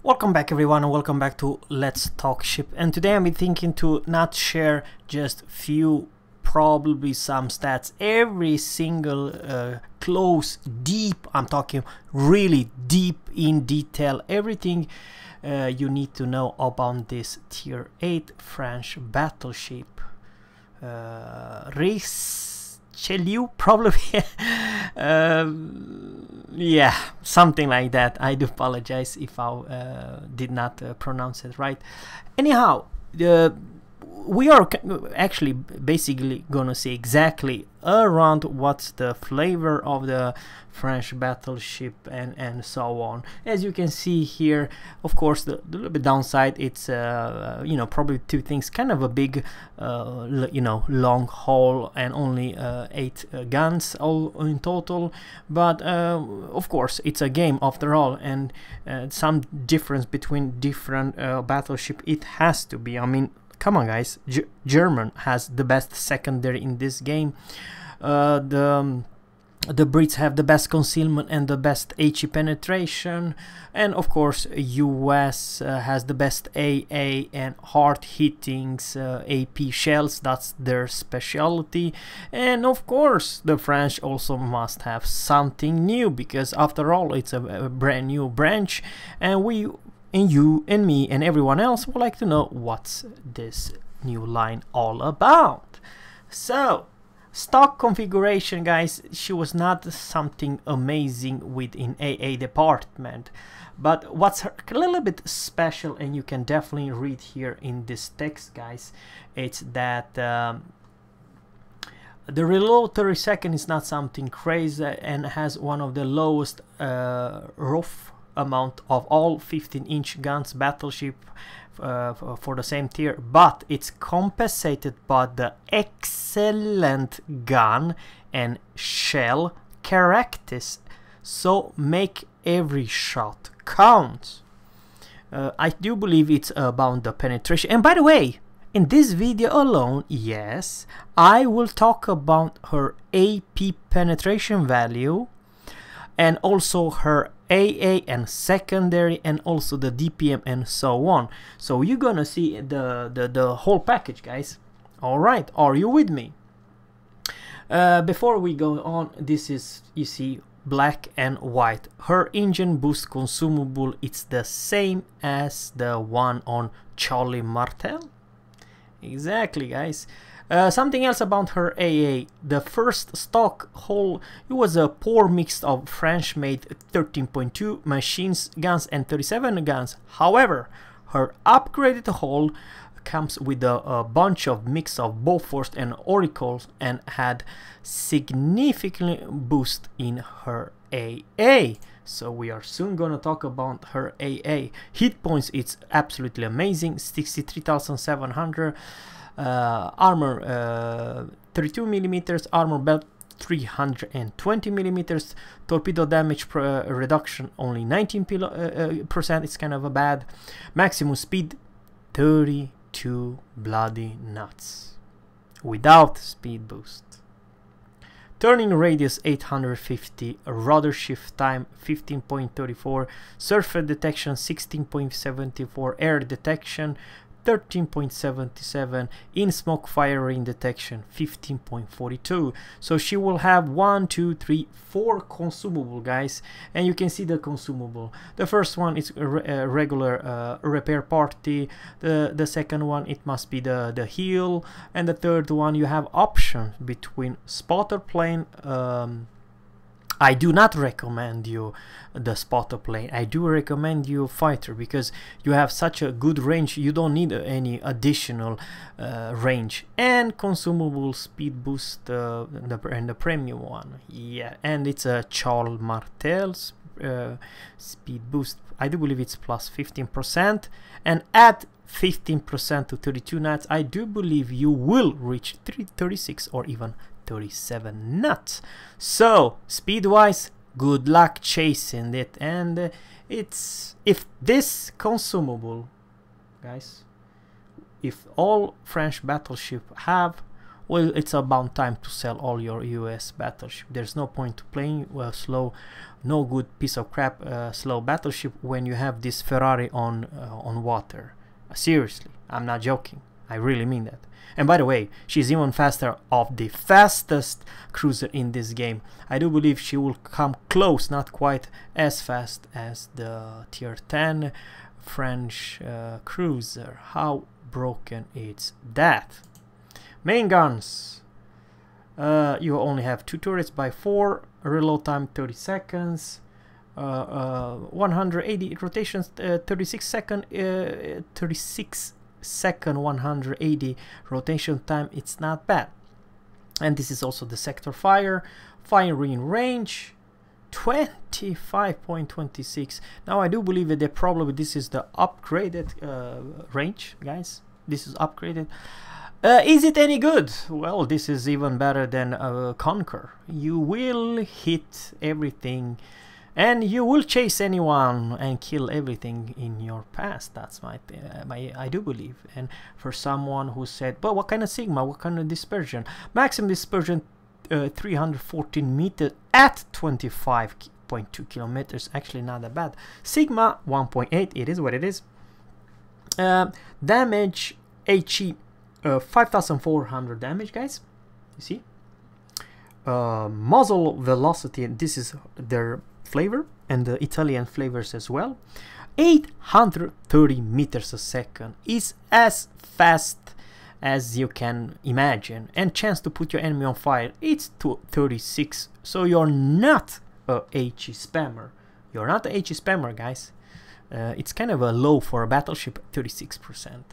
Welcome back everyone, and welcome back to Let's Talk Ship. And today I'm thinking to not share just few, probably some stats, every single close, deep, I'm talking really deep in detail, everything you need to know about this tier 8 French battleship. Richelieu, probably. Yeah, something like that. I do apologize if I did not pronounce it right. Anyhow, we are actually basically gonna see exactly around what's the flavor of the French battleship and so on. As you can see here, of course, the little bit downside, it's you know, probably two things: kind of a big you know, long haul and only 8 guns all in total, but of course it's a game after all, and some difference between different battleship it has to be. I mean, come on guys, German has the best secondary in this game. The Brits have the best concealment and the best HE penetration, and of course US has the best AA and hard hittings, AP shells, that's their specialty. And of course the French also must have something new, because after all it's a brand new branch, and we and you and me and everyone else would like to know what's this new line all about. So stock configuration, guys, she was not something amazing within AA department, but what's a little bit special, and you can definitely read here in this text, guys, it's that the reload 32nd is not something crazy and has one of the lowest roof amount of all 15-inch guns battleship for the same tier, but it's compensated by the excellent gun and shell characters, so make every shot count. I do believe it's about the penetration. And by the way, in this video alone, yes, I will talk about her AP penetration value, and also her AA and secondary, and also the DPM and so on. So you're gonna see the whole package, guys. All right, are you with me? Before we go on, this is, you see, black and white. Her engine boost consumable, it's the same as the one on Charlie Martel. Exactly, guys. Something else about her AA, the first stock hull, it was a poor mix of French-made 13.2 machines guns and 37 guns. However, her upgraded hull comes with a bunch of mix of Bofors and Oracles, and had significantly boost in her AA. So we are soon gonna talk about her AA. Hit points, it's absolutely amazing, 63,700. Armor 32 millimeters, armor belt 320 millimeters, torpedo damage reduction only 19%, it's kind of a bad. Maximum speed 32 bloody nuts without speed boost. Turning radius 850, rudder shift time 15.34, surface detection 16.74, air detection 13.77, in smoke firing detection 15.42. So she will have 1, 2, 3, 4 consumable, guys, and you can see the consumable. The first one is a regular repair party, the second one it must be the heel, and the third one you have options between spotter plane. I do not recommend you the spotter plane. I do recommend you fighter, because you have such a good range, you don't need any additional range. And consumable speed boost, and the premium one, yeah, and it's a Charles Martel's speed boost. I do believe it's plus 15%, and add 15% to 32 knots. I do believe you will reach 36 or even 37 knots. So speed wise, good luck chasing it. And it's, if this consumable, guys, if all French battleship have, well, it's about time to sell all your US battleship. There's no point to playing slow, no good piece of crap slow battleship when you have this Ferrari on water. Seriously, I'm not joking. I really mean that. And by the way, she's even faster of the fastest cruiser in this game. I do believe she will come close, not quite as fast as the tier 10 French cruiser. How broken is that? Main guns. You only have 2 turrets by 4. Reload time 30 seconds. 180 rotations, 36 second 180 rotation time. It's not bad. And this is also the sector fire. Firing range 25.26. Now I do believe that this is the upgraded range, guys. This is upgraded. Is it any good? Well, this is even better than Conquer. You will hit everything and you will chase anyone and kill everything in your path. That's my I do believe. And for someone who said, but what kind of Sigma, what kind of dispersion? Maximum dispersion 314 meters at 25.2 kilometers. Actually not that bad. Sigma 1.8, it is what it is. Damage HE 5400 damage, guys. You see? Muzzle velocity, this is their flavor, and the Italian flavors as well. 830 meters a second is as fast as you can imagine, and chance to put your enemy on fire, it's 36. So you're not a HE spammer. You're not a HE spammer, guys. It's kind of a low for a battleship, 36%.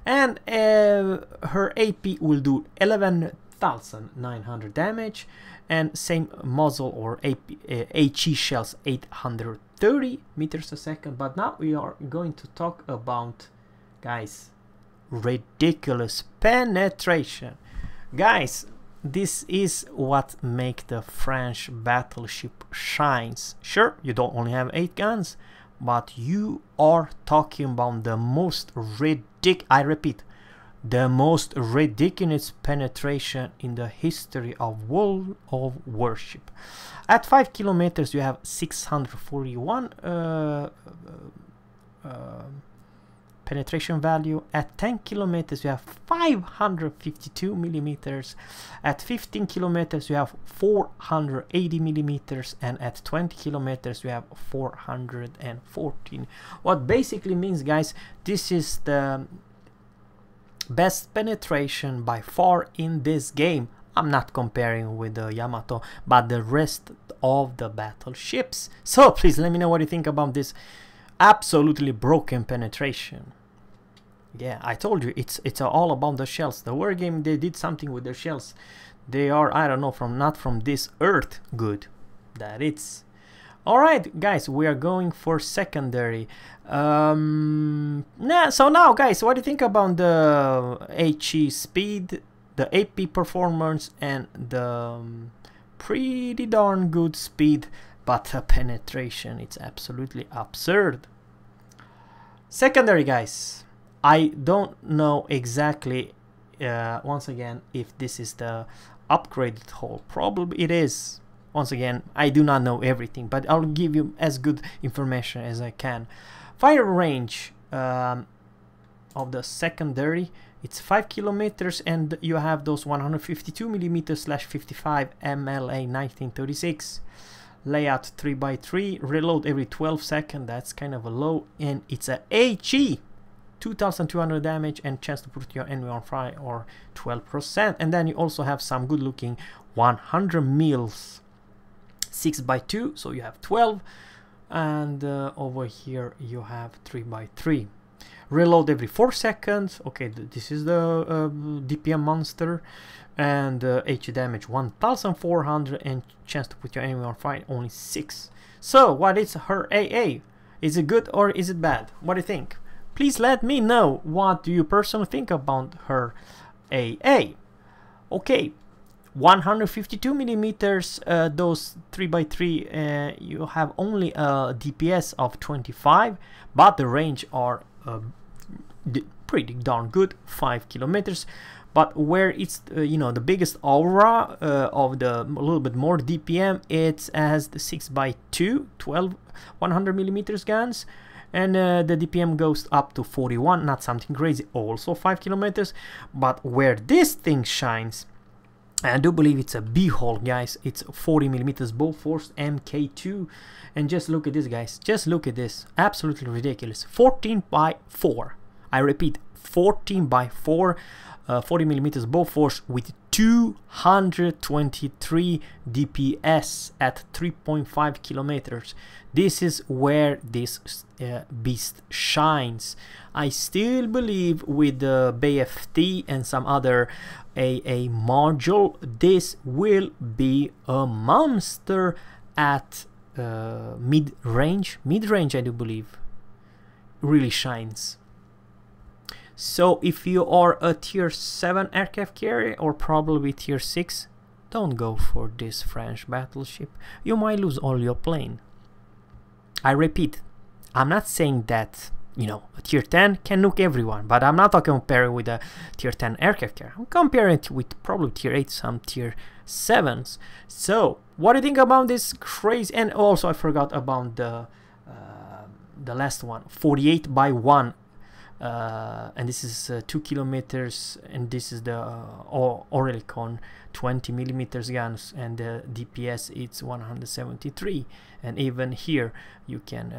And her AP will do 11,900 damage, and same muzzle or HE shells 830 meters a second. But now we are going to talk about, guys, ridiculous penetration. Guys, this is what make the French battleship shines. Sure, you don't only have 8 guns, but you are talking about the most I repeat, the most ridiculous penetration in the history of World of Warship. At 5 kilometers you have 641 penetration value. At 10 kilometers you have 552 millimeters. At 15 kilometers you have 480 millimeters, and at 20 kilometers you have 414. What basically means, guys, this is the best penetration by far in this game. I'm not comparing with the Yamato, but the rest of the battleships. So please let me know what you think about this absolutely broken penetration. Yeah, I told you, it's all about the shells. The war game, they did something with their shells. They are, I don't know, not from this earth good. That it's. Alright, guys, we are going for secondary. So now, guys, what do you think about the HE speed, the AP performance, and the pretty darn good speed, but the penetration, it's absolutely absurd. Secondary, guys, I don't know exactly, once again, if this is the upgraded hull. Probably it is. Once again, I do not know everything, but I'll give you as good information as I can. Fire range of the secondary, it's 5 kilometers, and you have those 152 millimeters / 55 MLA 1936. Layout 3x3, reload every 12 seconds, that's kind of a low, and it's a HE, 2200 damage, and chance to put your enemy on fire, or 12%. And then you also have some good looking 100 mils 6x2, so you have 12, and over here you have 3x3. Reload every 4 seconds. Okay, this is the DPM monster, and HE damage 1400, and chance to put your enemy on fire only 6. So what is her AA? Is it good or is it bad? What do you think? Please let me know. What do you personally think about her AA? Okay, 152 millimeters, those 3x3, you have only a DPS of 25, but the range are pretty darn good, 5 kilometers. but where it's you know, the biggest aura of the little bit more DPM, it has the 6x2 100 millimeters guns, and the DPM goes up to 41, not something crazy, also 5 kilometers. But where this thing shines, I do believe it's a B-hole, guys. It's 40 millimeters Bofors MK2, and just look at this, guys. Just look at this, absolutely ridiculous. 14x4. I repeat, 14x4, 40 millimeters Bofors with 223 DPS at 3.5 kilometers. This is where this beast shines. I still believe with the BFT and some other AA module, this will be a monster at mid-range. Mid-range, I do believe, really shines. So if you are a tier 7 aircraft carrier, or probably tier 6, don't go for this French battleship. You might lose all your plane. I repeat, I'm not saying that, you know, a tier 10 can nuke everyone, but I'm not comparing with a tier 10 aircraft carrier. I'm comparing it with probably tier 8, some tier 7s. So what do you think about this crazy? And also I forgot about the last one, 48x1. And this is 2 kilometers, and this is the Orelicon 20 millimeters guns, and the DPS it's 173. And even here you can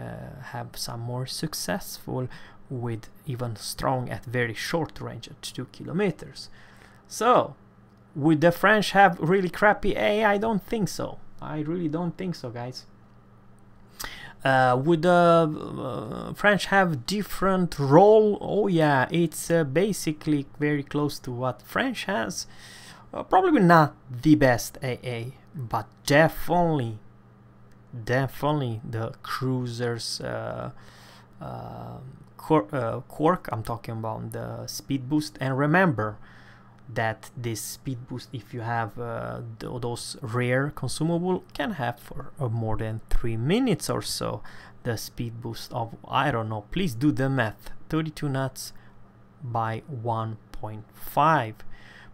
have some more successful with even strong at very short range at 2 kilometers. So would the French have really crappy AI? I don't think so. I really don't think so, guys. Would the French have different role? Oh yeah, it's basically very close to what French has. Probably not the best AA, but definitely the cruisers quirk. I'm talking about the speed boost, and remember that this speed boost, if you have those rare consumable, can have for more than 3 minutes or so. The speed boost of, I don't know, please do the math, 32 knots by 1.5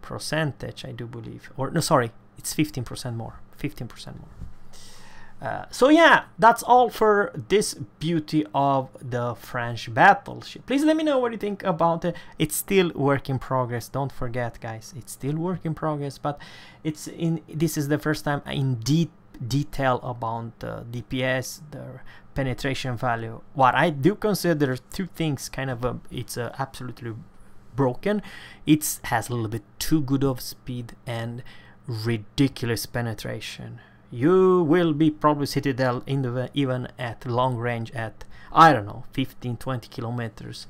percentage, I do believe, or no, sorry, it's 15% more, 15% more. So yeah, that's all for this beauty of the French battleship. Please let me know what you think about it. It's still work in progress, don't forget, guys, it's still work in progress, but this is the first time in detail about the DPS, the penetration value. What I do consider two things kind of it's absolutely broken. It has a little bit too good of speed and ridiculous penetration. You will be probably Citadel in the, even at long range at, I don't know, 15-20 kilometers.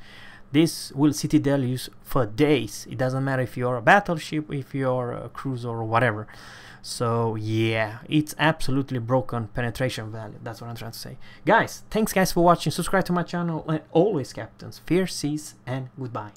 This will Citadel use for days. It doesn't matter if you're a battleship, if you're a cruiser or whatever. So yeah, it's absolutely broken penetration value. That's what I'm trying to say. Guys, thanks guys for watching. Subscribe to my channel, and always, captains, fair seas and goodbye.